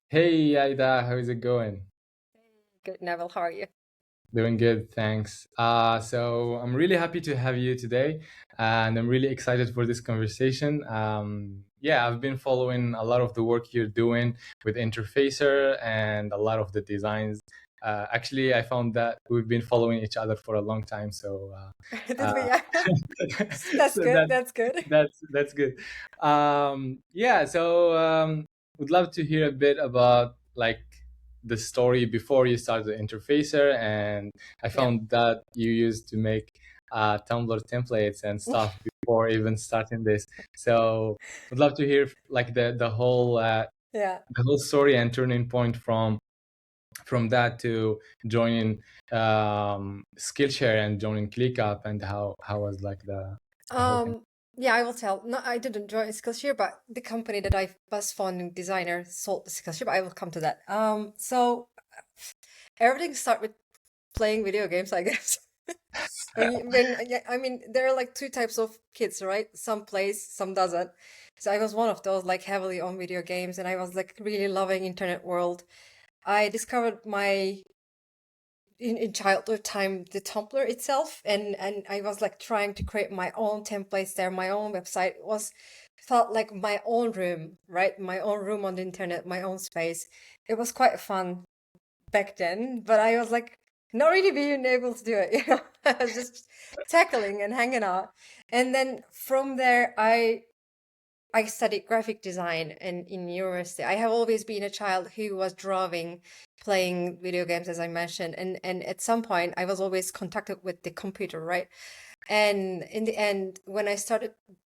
Hey, Ayda, how is it going? Good, Nabil. How are you? Doing good, thanks. So I'm really happy to have you today, and I'm really excited for this conversation. Yeah, I've been following a lot of the work you're doing with Interfacer and a lot of the designs. Actually, I found that we've been following each other for a long time, so Did uh, we? Yeah. That's so good. That's good. that's good. Yeah, so would love to hear a bit about like the story before you started the interfacer, and I Yeah. found that you used to make Tumblr templates and stuff before even starting this. So would love to hear like Yeah. the whole story and turning point from that to joining Skillshare and joining ClickUp, and how was like the whole thing. Um, yeah, I will tell. No, I didn't join Skillshare, but the company that I was founding designer sold the Skillshare, but I will come to that. So everything start with playing video games, I guess. Yeah, I mean, there are like two types of kids, right? Some plays, some doesn't. So I was one of those, like heavily on video games, and I was like really loving internet world. I discovered in childhood time the Tumblr itself, and I was like trying to create my own templates there, my own website. It was felt like my own room, right? My own room on the internet, my own space. It was quite fun back then, but I was like not really being able to do it, you know. I was just tackling and hanging out. And then from there I studied graphic and in university. I have always been a child who was drawing, playing video games, as I mentioned, and at some point I was always contacted with the computer, right? And in the end, when I started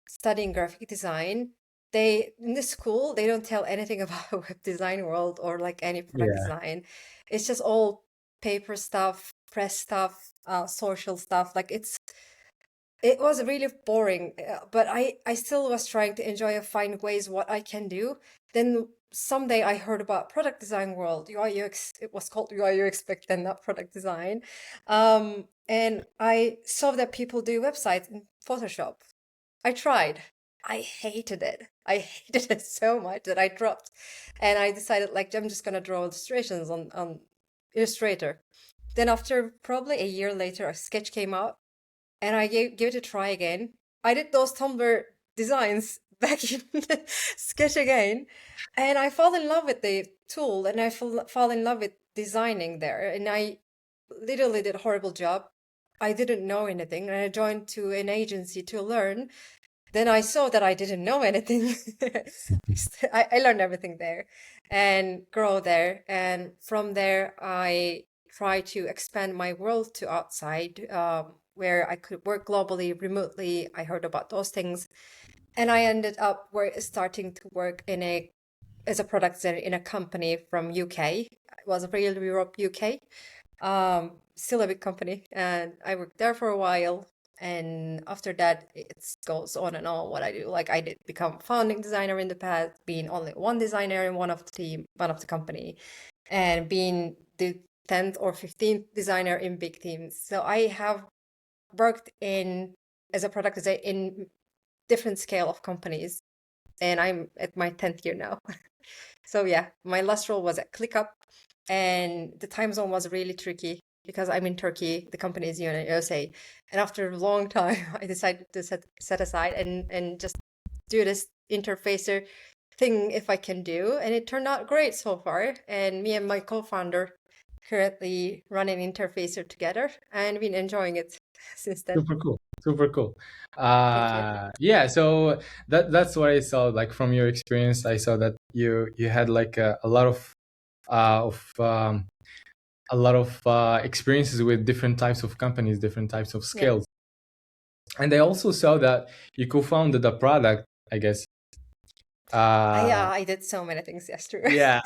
studying graphic design, they in the school they don't tell anything about web design world or like any product Yeah, design. It's just all paper stuff, press stuff, social stuff. Like it was really boring, but I still was trying to enjoy and find ways what I can do. Then someday I heard about product design world, UI UX. It was called UI UX back then, not product design. And I saw that people do websites in Photoshop. I tried. I hated it. I hated it so much that I dropped, and I decided like I'm just gonna draw illustrations on Illustrator. Then after probably a year later, a sketch came out and I gave it a try again. I did those Tumblr designs back in Sketch again, and I fall in love with the tool, and I fall in love with designing there. And I literally did a horrible job. I didn't know anything, and I joined to an agency to learn. Then I saw that I didn't know anything. I learned everything there and grow there. And from there, I try to expand my world to outside, where I could work globally, remotely. I heard about those things. And I ended up starting to work as a product designer in a company from UK. It was Real Europe UK, still a big company, and I worked there for a while. And after that, it goes on and on what I do. Like I did become founding designer in the past, being only one designer in one of the company, and being the 10th or 15th designer in big teams. So I have worked in as a product designer in different scale of companies, and I'm at my 10th year now. So yeah, my last role was at ClickUp, and the time zone was really tricky because I'm in Turkey, the company is in USA, and after a long time, I decided to set aside and just do this interfacer thing if I can do, and it turned out great so far. And me and my co-founder currently run an interfacer together, and been enjoying it since then. super cool, super cool. Thank you. Yeah, so that's what I saw. Like from your experience, I saw that you had like a lot of a lot of experiences with different types of companies, different types of Yeah. skills, and I also saw that you co-founded a product, I guess. Uh, I did so many things yesterday. yeah,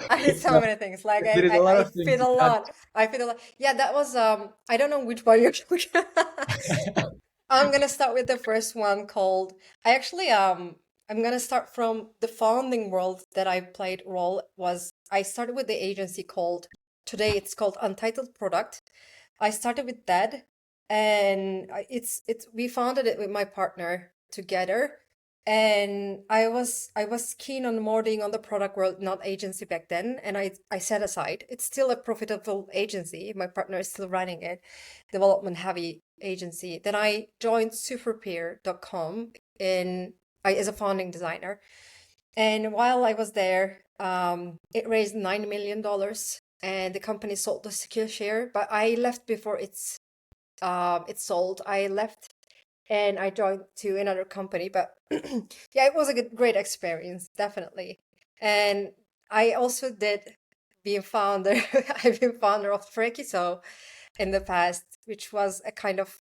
I did so so many things. Like there is a lot I of things fit a that. lot. I fit a lot. Yeah, that was I don't know which one you're talking. I'm gonna start with the first one called I actually I'm gonna start from the founding world that I played role was I started with the agency called today it's called Untitled Product. I started with that and it's we founded it with my partner together And I was keen on more being on the product world, not agency back then. And I set aside. It's still a profitable agency. My partner is still running it, development heavy agency. Then I joined Superpeer.com as a founding designer. And while I was there, it raised $9 million, and the company sold to Skillshare. But I left before it sold. I left and I joined to another company. But yeah, it was a great experience, definitely. And I also did being founder. I've been founder of Frekiso in the past, which was a kind of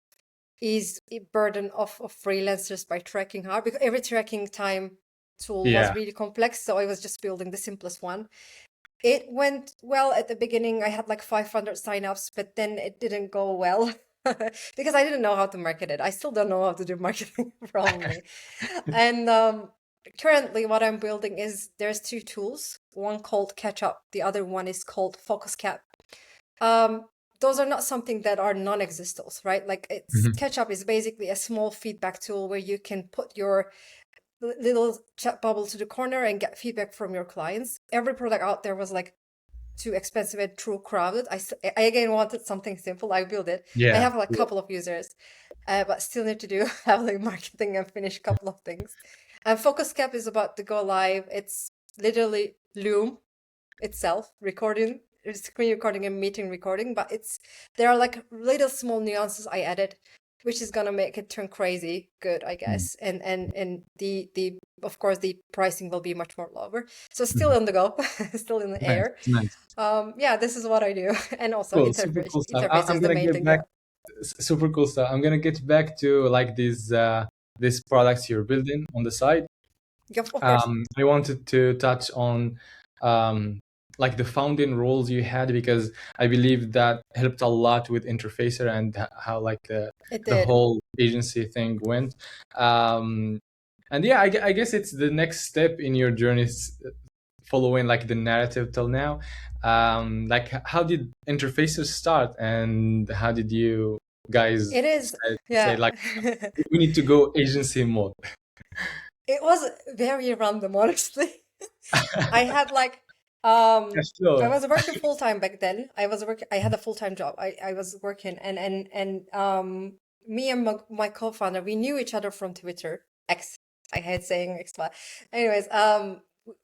ease burden of freelancers by tracking hard, because every tracking time tool was Yeah. really complex. So I was just building the simplest one. It went well at the beginning. I had like 500 signups, but then it didn't go well because I didn't know how to market it. I still don't know how to do marketing probably. And currently, what I'm building is there's two tools. One called CatchUp, the other one is called FocusCap. Um, those are not something that are non-existals, right? Like Mhm. CatchUp is basically a small feedback tool where you can put your little chat bubble to the corner and get feedback from your clients. Every product out there was like too expensive and too crowded. I again wanted something simple. I built it. I Yeah. have like a couple of users, but still need to do have like marketing and finish a couple of things. And Focus Cap is about to go live. It's literally Loom itself, recording, screen recording and meeting recording, but there are like little small nuances I added, which is gonna make it turn crazy good, I Mm. guess. And the of course the pricing will be much more lower. So still Mhm. on the go, still in the Nice, air. nice. Yeah, this is what I do. And also Cool, super cool stuff. interface I'm is the gonna main get thing, back. yeah. Super cool stuff. I'm gonna get back to like these products you're building on the side. Yeah, of course. I wanted to touch on um, like the founding roles you had, because I believe that helped a lot with Interfacer and how like It the did. whole agency thing went. And yeah, I guess it's the next step in your journey, following like the narrative till now. Like how did Interfacer start, and how did you guys It is, say yeah. like we need to go agency mode? It was very random, honestly. I had like Yeah, I sure. was working full time back then. I had a full time job. I was working, and me and my co-founder, we knew each other from Twitter. X. I hate saying X, but anyways,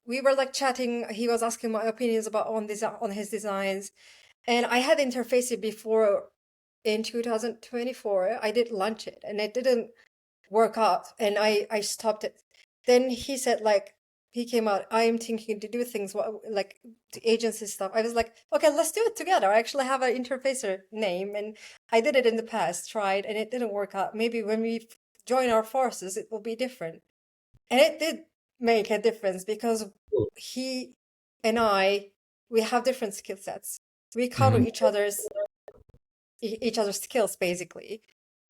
we were like chatting. He was asking my opinions about on his designs, and I had interfaced it before in 2024. I did launch it, and it didn't work out, and I stopped it. Then he said like he came out, I am thinking to do things like the agency stuff. I was like, okay, let's do it together. I actually have an interfacer name, and I did it in the past, tried, and it didn't work out. Maybe when we join our forces it will be different. And it did make a difference, because Cool. he and we have different skill sets. We cover Mhm. each other's skills basically,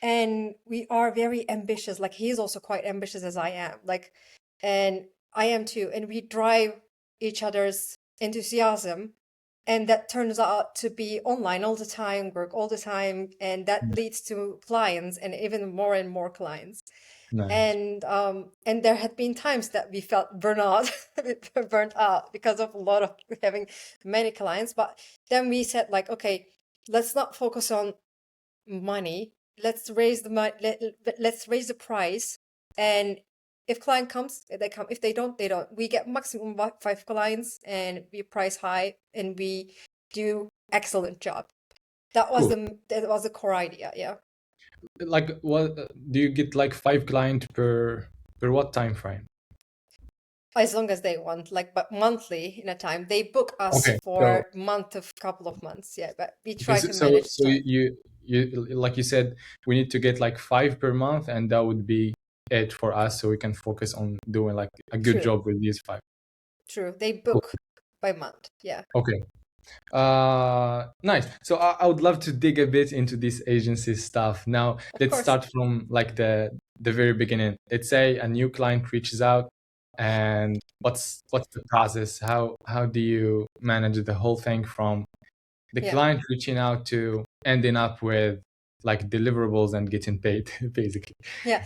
and we are very ambitious. Like he's also quite ambitious as I am, like, and I am too, and we drive each other's enthusiasm, and that turns out to be online all the time, work all the time, and that leads to clients and even more and more clients. Nice. And there had been times that we felt burnout burnt out because of a lot of having many clients. But then we said like, okay, let's not focus on money. Let's raise the money. Let's raise the price. And if client comes, they come. If they don't, they don't. We get maximum about 5 clients, and we price high, and we do excellent job. Cool. That was the core idea. Yeah. Like, what do you get? Like 5 client per what time frame? As long as they want, like, but monthly in a time. They book us Okay, so for month of couple of months. Yeah, but we try because to manage time. you like you said, we need to get like 5 per month, and that would be it for us, so we can focus on doing like a good True, job with these 5. true. They Cool. book by month. Yeah, Okay. Nice. So I would love to dig a bit into this agency stuff. Now, of let's course. start from like the very beginning. Let's say a new client reaches out, and what's the process? How do you manage the whole thing from the Yeah. client reaching out to ending up with like deliverables and getting paid, basically. Yeah,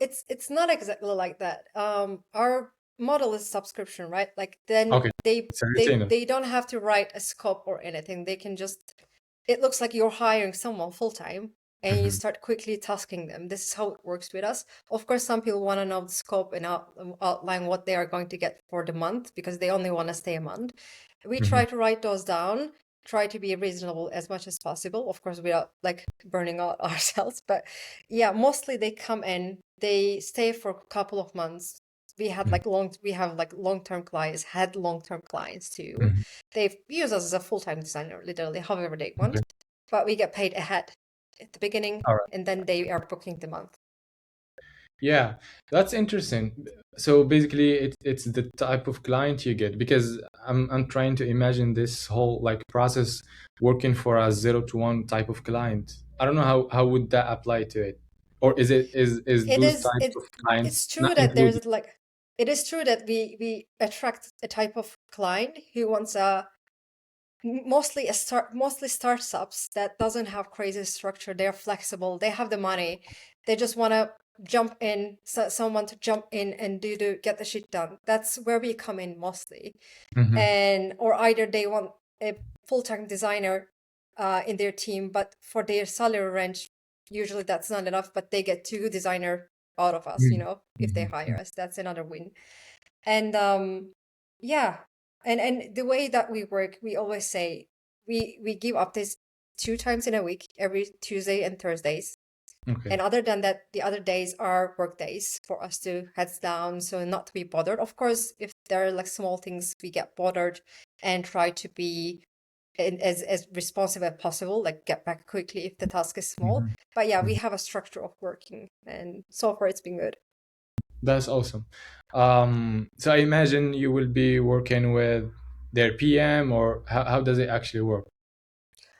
it's not exactly like that. Our model is subscription, right? Like then Okay, they it's a they retainer. they don't have to write a scope or anything. They can just, it looks like you're hiring someone full time and you Hmm. start quickly tasking them. This is how it works with us. Of course, some people want to know the scope and outline what they are going to get for the month because they only want to stay a month. We Hmm. try to write those down, try to be reasonable as much as possible, of course, without like burning out ourselves. But yeah, mostly they come in, they stay for a couple of months. We have like long-term clients, had long-term clients too. Hmm. They've used us as a full-time designer, literally, however they Okay. want, but we get paid ahead at the beginning, All right. and then they are booking the month. Yeah, that's interesting. So basically, it's the type of client you get, because I'm trying to imagine this whole like process working for a 0 to 1 type of client. I don't know how would that apply to it, or is It those is types it of clients it's true not that included? there's like it is true that we attract a type of client who wants a mostly startups that doesn't have crazy structure. They're flexible, they have the money, they just want to jump in, someone to jump in and do to get the shit done. That's where we come in mostly. Hmm. And or either they want a full-time designer in their team, but for their salary range usually that's not enough, but they get two designer out of us, if they hire Hmm. us. That's another win. And yeah, and the way that we work, we always say we give updates 2 times in a week, every Tuesday and Thursdays. Okay. And other than that, the other days are work days for us to heads down, so not to be bothered. Of course, if there are like small things, we get bothered and try to be as responsive as possible, like get back quickly if the task is small. Hmm. But yeah, we have a structure of working, and so far it's been good. That's awesome. So I imagine you will be working with their PM, or how does it actually work?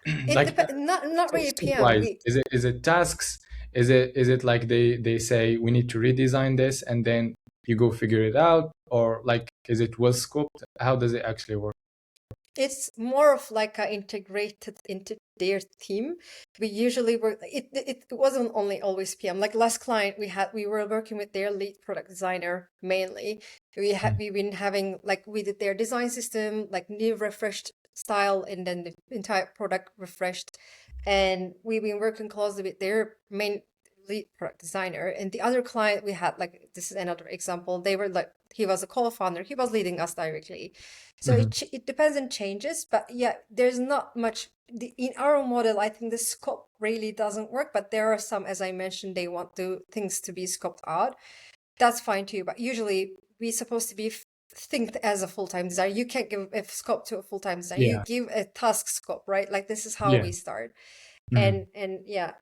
It Like depends, not really scope PM. wise, We is it tasks? Is it like they say we need to redesign this and then you go figure it out, or like is it well scoped? How does it actually work? It's more of like a integrated into their team. We usually work. It wasn't only always PM. Like last client we were working with their lead product designer mainly. Mm. We've been having like we did their design system, like new refreshed style, and then the entire product refreshed. And we've been working closely with their main lead product designer. And the other client we had, like this is another example. They were like he was a co-founder. He was leading us directly, so Mhm. it depends and changes, but yeah, there's not much in our model. I think the scope really doesn't work, but there are some, as I mentioned, they want things to be scoped out. That's fine too, but usually we're supposed to be think as a full-time designer. You can't give a scope to a full-time designer. You Yeah. give a task scope, right? Like this is how Yeah. we start. Mhm. And yeah.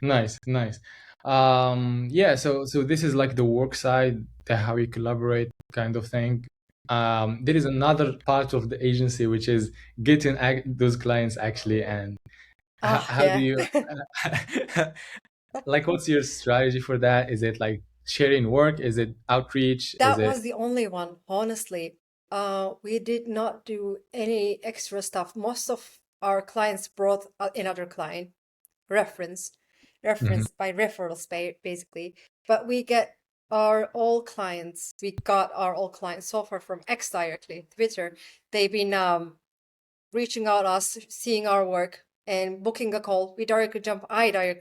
Nice, nice. Yeah, so this is like the work side, the how you collaborate kind of thing. There is another part of the agency which is getting those clients actually, and Oh how do yeah. you like what's your strategy for that? Is it like sharing work? Is it outreach? Is That it was the only one, honestly. We did not do any extra stuff. Most of our clients brought another client, reference, Mhm. reference by referrals, basically. But we get our all clients. We got our all clients so far from X directly, Twitter. They've been reaching out us, seeing our work, and booking a call. I directly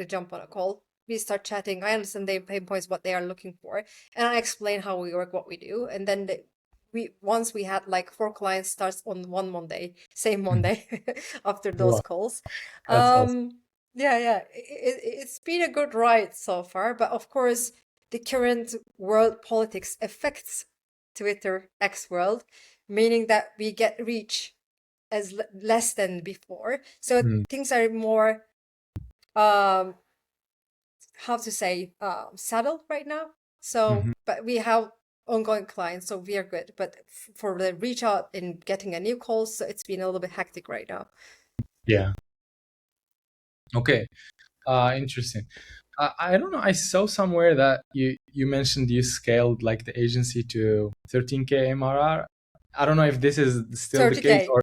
jump on a call. We start chatting. I understand their pain points, what they are looking for, and I explain how we work, what we do, and then we once we had like 4 clients starts on one Monday, same Mhm. Monday after those Wow, calls. that's awesome. Yeah, yeah, it's been a good ride so far, but of course the current world politics affects Twitter X world, meaning that we get reach as less than before. So Mm. things are more um how to say settled right now. So Mhm. but we have ongoing clients, so we are good. But for the reach out and getting a new call, so it's been a little bit hectic right now. Yeah. Okay. Interesting. I don't know. I saw somewhere that you mentioned you scaled like the agency to 13K MRR. I don't know if this is still the case 30K. or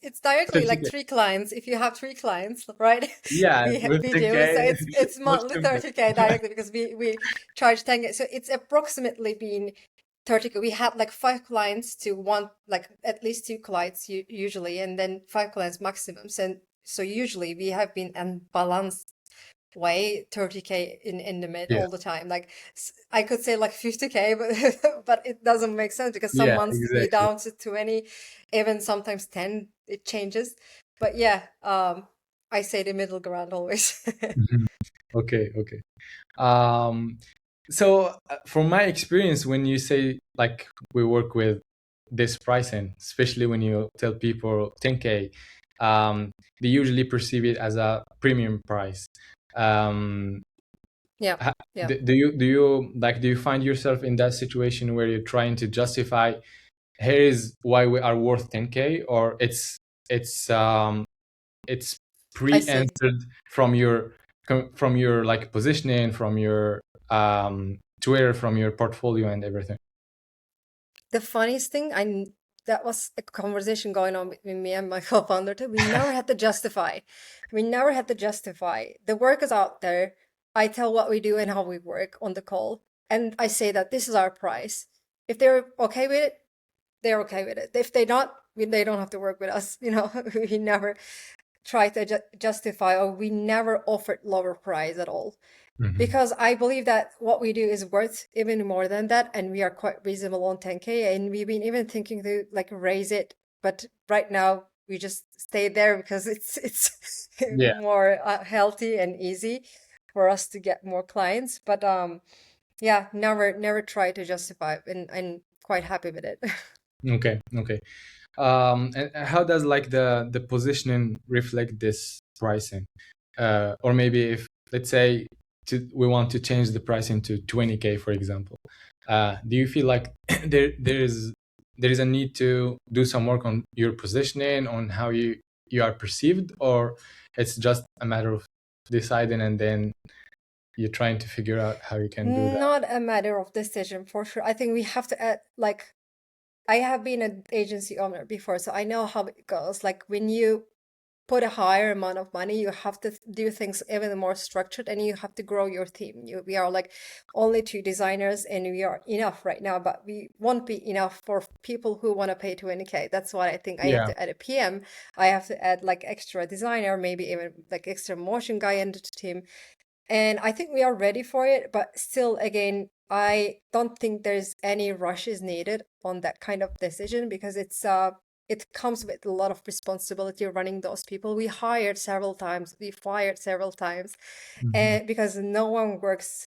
it's directly like 30K. 3 clients. If you have 3 clients, right? Yeah, with We do. So 10K, it's much monthly simpler. 30K directly because we charge 10K. So it's approximately been 30K. We have like 5 clients to one, like at least 2 clients usually, and then 5 clients maximum. So usually we have been unbalanced way 30K in the mid Yeah, all the time. Like I could say like 50K, but but it doesn't make sense because some yeah, months we exactly. down to 20, even sometimes 10, it changes. But yeah, I say the middle ground always. Mhm. Okay, okay. Um, so from my experience, when you say like we work with this pricing, especially when you tell people 10K, they usually perceive it as a premium price. Um, Yeah, yeah. do you find yourself in that situation where you're trying to justify here is why we are worth 10K, or it's it's I see. pre-answered from your like positioning, from your Twitter, from your portfolio and everything. The funniest thing, that was a conversation going on between me and my co-founder too. We never had to justify. We never had to justify. The work is out there. I tell what we do and how we work on the call, and I say that this is our price. If they're okay with it, they're okay with it. If they're not, they don't have to work with us. We never try to justify, or we never offered lower price at all, Mhm. because I believe that what we do is worth even more than that, and we are quite reasonable on 10K, and we've been even thinking to like raise it, but right now we just stay there because it's Yeah. more healthy and easy for us to get more clients. But yeah, never try to justify, and I'm quite happy with it. Okay. Okay. And how does like the positioning reflect this pricing? Or maybe if let's say we want to change the pricing to 20K, for example, do you feel like there is a need to do some work on your positioning, on how you are perceived, or it's just a matter of deciding and then you're trying to figure out how you can do that? Not a matter of decision for sure. I think we have to add, like, I have been an agency owner before, so I know how it goes. Like when you put a higher amount of money, you have to do things even more structured, and you have to grow your team. We are like only 2 designers, and we are enough right now, but we won't be enough for people who want to pay 20K. That's why I think I have Yeah. to add a PM. I have to add like extra designer, maybe even like extra motion guy into the team. And I think we are ready for it, but still, again, I don't think there's any rush is needed on that kind of decision, because it comes with a lot of responsibility running those people. We hired several times, we fired several times, Mhm. and because no one works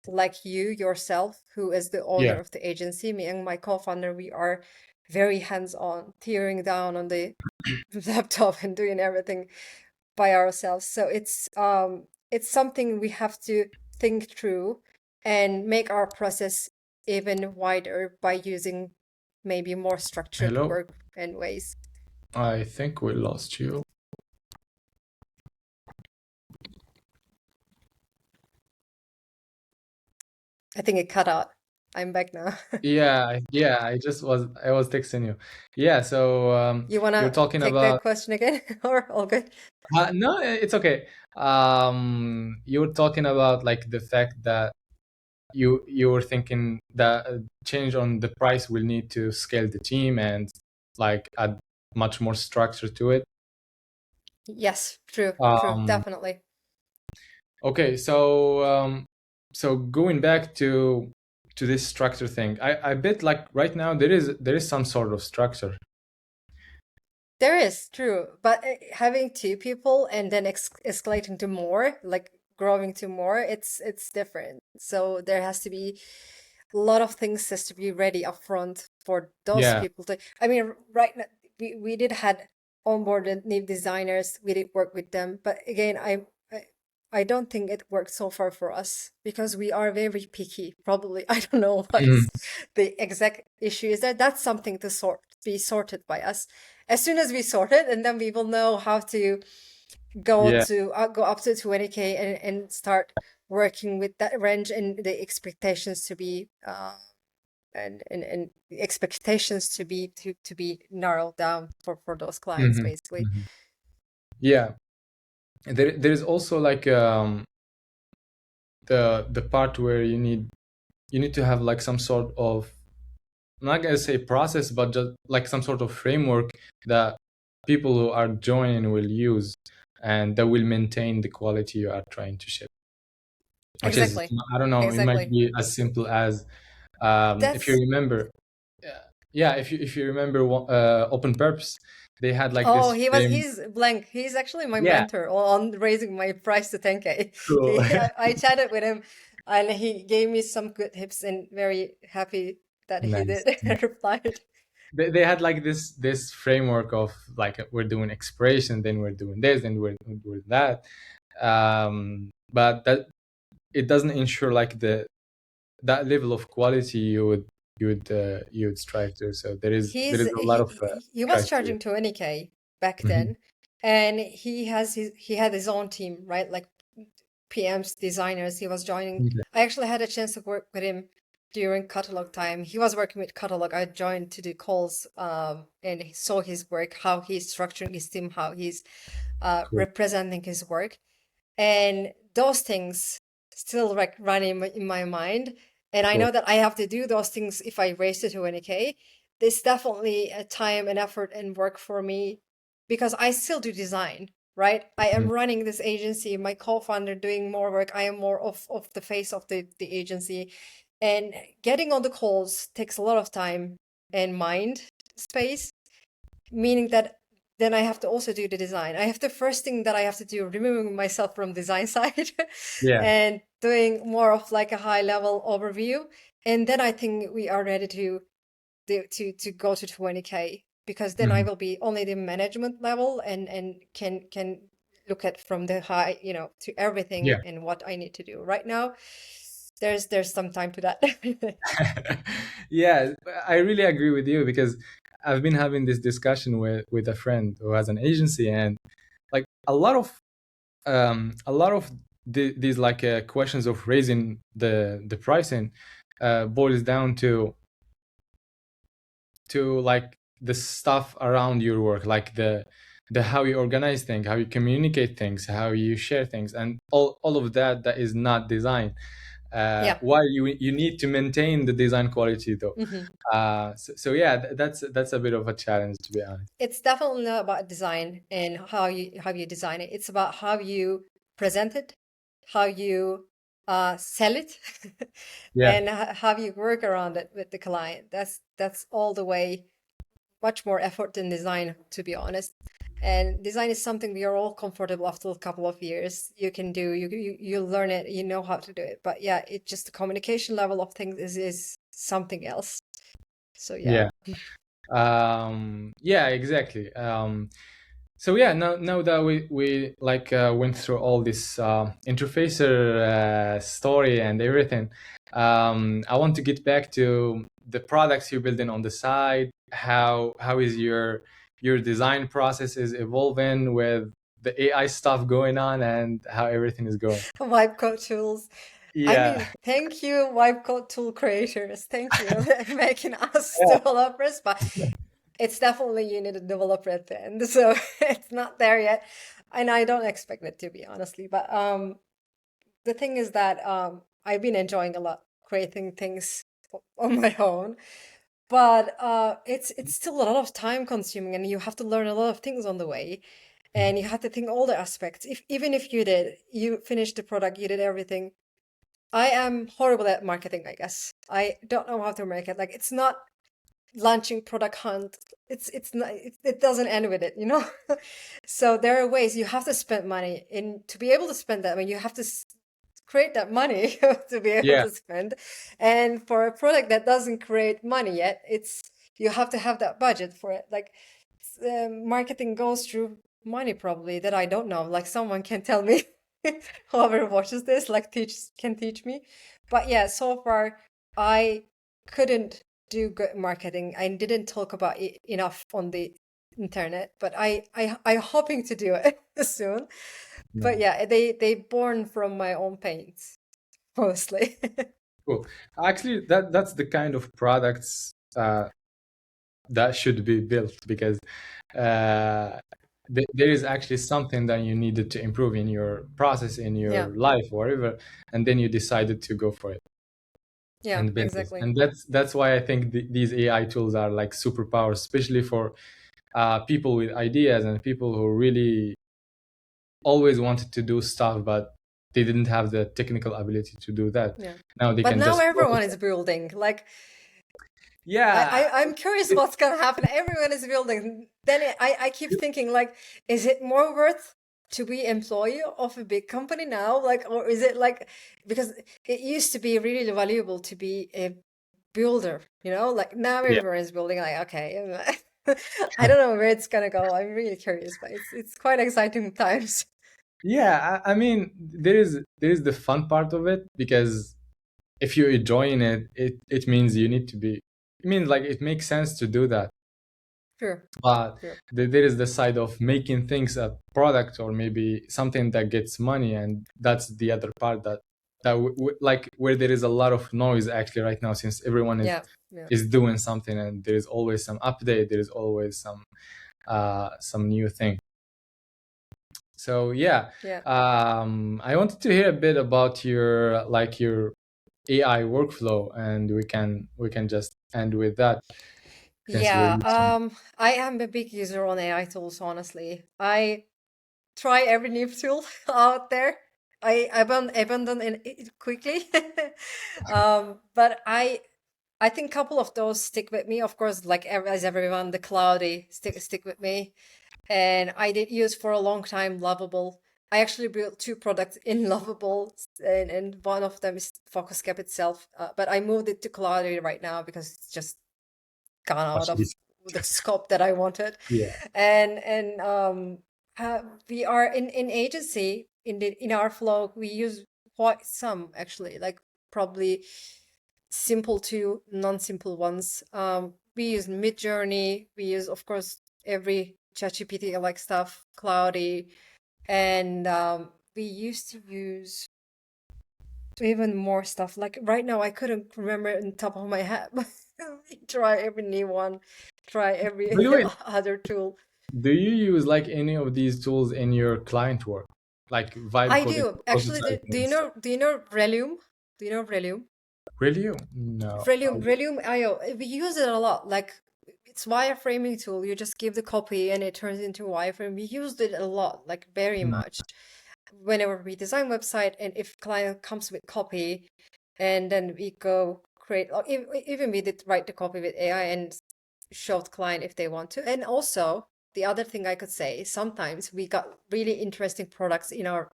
like you yourself, who is the owner Yeah. of the agency. Me and my co-founder, we are very hands-on, tearing down on the laptop and doing everything by ourselves. So it's something we have to think through and make our process even wider by using maybe more structured Hello. work and ways. I think we lost you. I think it cut out. I'm back now. Yeah, yeah, I was texting you. Yeah, so You you're wanna talking take the about question again, or all good? no, it's okay. You were talking about like the fact that you were thinking that change on the price will need to scale the team and like add much more structure to it. Yes, true, Um, definitely. okay, so going back to this structure thing, I bet like right now there is some sort of structure. There is, true, but having 2 people and then escalating to more, like growing to more, it's different. So there has to be a lot of things has to be ready upfront for those Yeah. people to. I mean, right now we did had onboarded new designers. We did work with them, but again, I I don't think it worked so far for us because we are very picky. Probably, I don't know Mm, what's the exact issue is there. That's something to be sorted by us as soon as we sort it, and then we will know how to yeah. go up to 20K and start working with that range and the expectations to be and expectations to be narrowed down for those clients, Mhm, basically. mhm. Yeah, there's also like the part where you need to have like some sort of, I'm not gonna say process, but just like some sort of framework that people who are joining will use, and that will maintain the quality you are trying to ship. Which is, Exactly. I don't know, it might Exactly. be as simple as if you That's remember, yeah, if you remember Open Purpose, they had like Oh, this frame. he's blank. He's actually my Yeah, mentor on raising my price to 10K. cool. I chatted with him and he gave me some good tips, and very happy that he Nice. did replied. They had like this framework of like, we're doing expiration, then we're doing this, then we're doing that, but that it doesn't ensure like the that level of quality you would strive to. So there is a lot of He was criteria. charging 20K back Hmm. then, and he had his own team, right? Like PMs, designers. He was joining. Okay, I actually had a chance to work with him during catalog time. He was working with catalog. I joined to do calls, and saw his work, how he's structuring his team, how he's cool, representing his work, and those things still like run in my mind. And I cool. know that I have to do those things if I raise it to 20K. There's definitely a time and effort and work for me, because I still do design, right? I am Mhm. running this agency, my co-founder doing more work. I am more of the face of the agency. And getting on the calls takes a lot of time and mind space, meaning that then I have to also do the design. I have the first thing that I have to do, removing myself from design side Yeah. and doing more of like a high level overview. And then I think we are ready to go to 20K, because then I Mhm. will be only the management level, and can look at from the high, to everything Yeah. and what I need to do. Right now, there's some time to that. Yeah, I really agree with you, because I've been having this discussion with a friend who has an agency, and like a lot of these like questions of raising the pricing boils down to like the stuff around your work, like the how you organize things, how you communicate things, how you share things, and all of that is not design. Yeah. While you need to maintain the design quality though. Mhm. So yeah, that's a bit of a challenge, to be honest. It's definitely not about design and how you design it. It's about how you present it, how you sell it, Yeah. and how you work around it with the client. That's all the way much more effort than design, to be honest. And design is something we are all comfortable after a couple of years. You can do, you learn it, you know how to do it. But yeah, it just the communication level of things is something else. So yeah. Yeah. Yeah, exactly. So yeah, now that we like went through all this interfacer story and everything, I want to get back to the products you're building on the side. How is your design process is evolving with the AI stuff going on, and how everything is going? Vibe code tools. I Yeah. mean, thank you, vibe code tool creators. Thank you making us developers, but it's definitely you need a developer at the end. So it's not there yet. And I don't expect it to be, honestly. But the thing is that I've been enjoying a lot creating things on my own. But it's still a lot of time consuming, and you have to learn a lot of things on the way. And you have to think all the aspects. If even if you finished the product, you did everything. I am horrible at marketing, I guess. I don't know how to market. Like it's not launching product hunt. It's not it doesn't end with it. So there are ways you have to spend money, and to be able to spend that money, you have to create that money to be able Yeah. to spend. And for a product that doesn't create money yet, it's you have to have that budget for it. Like marketing goes through money probably that I don't know. Like someone can tell me, whoever watches this, like can teach me. But yeah, so far I couldn't do good marketing. I didn't talk about it enough on the internet, but I'm hoping to do it soon. But Nice. yeah, they born from my own pains mostly. Cool. Actually, that's the kind of products that should be built, because uh, there is actually something that you needed to improve in your process, in Yeah, your life, whatever, and then you decided to go for it yeah, and build this. exactly. And that's why I think these AI tools are like superpowers, especially for people with ideas and people who really always wanted to do stuff, but they didn't have the technical ability to do that. Yeah. Now they But can now just everyone focus. is building. Like Yeah. I'm curious what's gonna happen. Everyone is building. Then I keep thinking like, is it more worth to be employee of a big company now? Like, or is it like, because it used to be really valuable to be a builder, you know? Like now Yeah. everyone is building. Like, okay, I don't know where it's gonna go. I'm really curious, but it's quite exciting times. Yeah, I mean, there is the fun part of it, because if you're enjoying it, it means you need to be. I mean, like it makes sense to do that, Sure, but sure. there is the side of making things a product or maybe something that gets money, and that's the other part like where there is a lot of noise actually right now, since everyone is Yeah, yeah, is doing something, and there is always some update, there is always some new thing. So yeah, yeah. I wanted to hear a bit about your AI workflow, and we can just end with that, since we're Yeah, using. I am a big user on AI tools, honestly. I try every new tool out there. I abandon it quickly. But I think a couple of those stick with me. Of course, like as everyone, the cloudy stick with me. And I did use for a long time Lovable. I actually built two products in Lovable, and one of them is FocusCap itself. But I moved it to Cloudy right now because it's just gone out Much of easier. the scope that I wanted. Yeah. And we are in agency in our flow. We use quite some actually, like probably simple to non-simple ones. We use Midjourney. We use, of course, every ChatGPT like stuff, Cloudy, and we used to use even more stuff. Like right now, I couldn't remember in the top of my head. Try every new one, try every By the way, other tool. do you use like any of these tools in your client work, like vibe I coding, do actually. prototyping, and stuff? Do you know Relium? Do you know Relium? Really? No. Relium IO. We use it a lot. Like it's wireframing tool. You just give the copy and it turns into wireframe. We used it a lot, like very Mm, much. Whenever we design website, and if client comes with copy, and then we go create. Or even we did write the copy with AI and show the client if they want to. And also the other thing I could say is sometimes we got really interesting products in our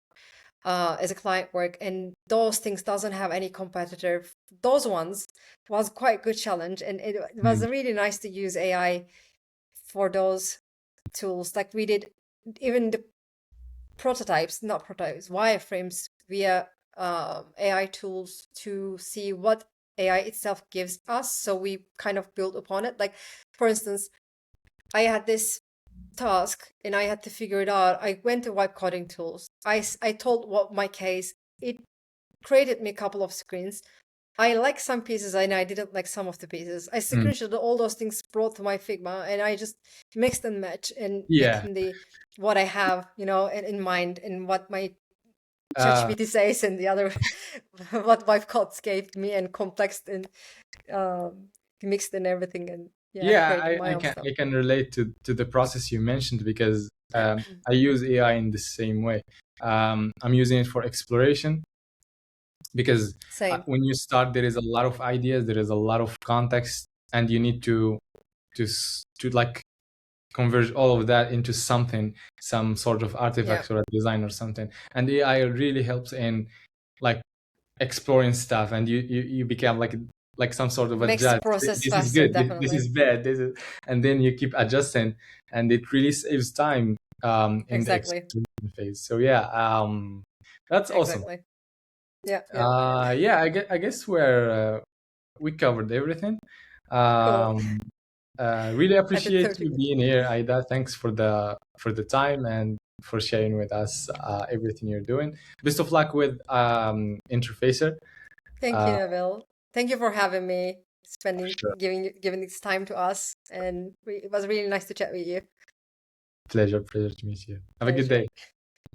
as a client work, and those things doesn't have any competitor. Those ones was quite good challenge, and it was mm, really nice to use AI for those tools. Like we did even the prototypes, not prototypes, wireframes via AI tools to see what AI itself gives us. So we kind of build upon it. Like for instance, I had this task and I had to figure it out. I went to wipe coding tools. I told what my case. It created me a couple of screens. I like some pieces and I didn't like some of the pieces. I mm. screenshot all those things, brought to my Figma, and I just mixed and match and Yeah. in the what I have, in mind, and what my Uh, ChatGPT says, and the other what my codes gave me, and complexed and um, mixed and everything, and yeah, yeah, created my I own can stuff. I can relate to the process you mentioned, because I use AI in the same way. I'm using it for exploration, because Same. when you start, there is a lot of ideas, there is a lot of context, and you need to like converge all of that into something, some sort of Yeah. artifact or a design or something. And AI really helps in like exploring stuff, and you become like some sort of a Makes the judge. process This is faster, good, this definitely. is bad, this is, and then you keep adjusting, and it really saves time in the Exactly. exploration phase. So yeah, that's awesome. Exactly. Yeah, yeah. Yeah, I guess we covered everything. Cool. um really I did appreciate 30 you minutes. being here, Aida. Thanks for the time and for sharing with us everything you're doing. Best of luck with Interfacer. Thank you, Nabil. Thank you for having me, Sure. giving this time to us, and it was really nice to chat with you. Pleasure to meet you. Have a good Pleasure. day.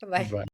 Bye. Bye.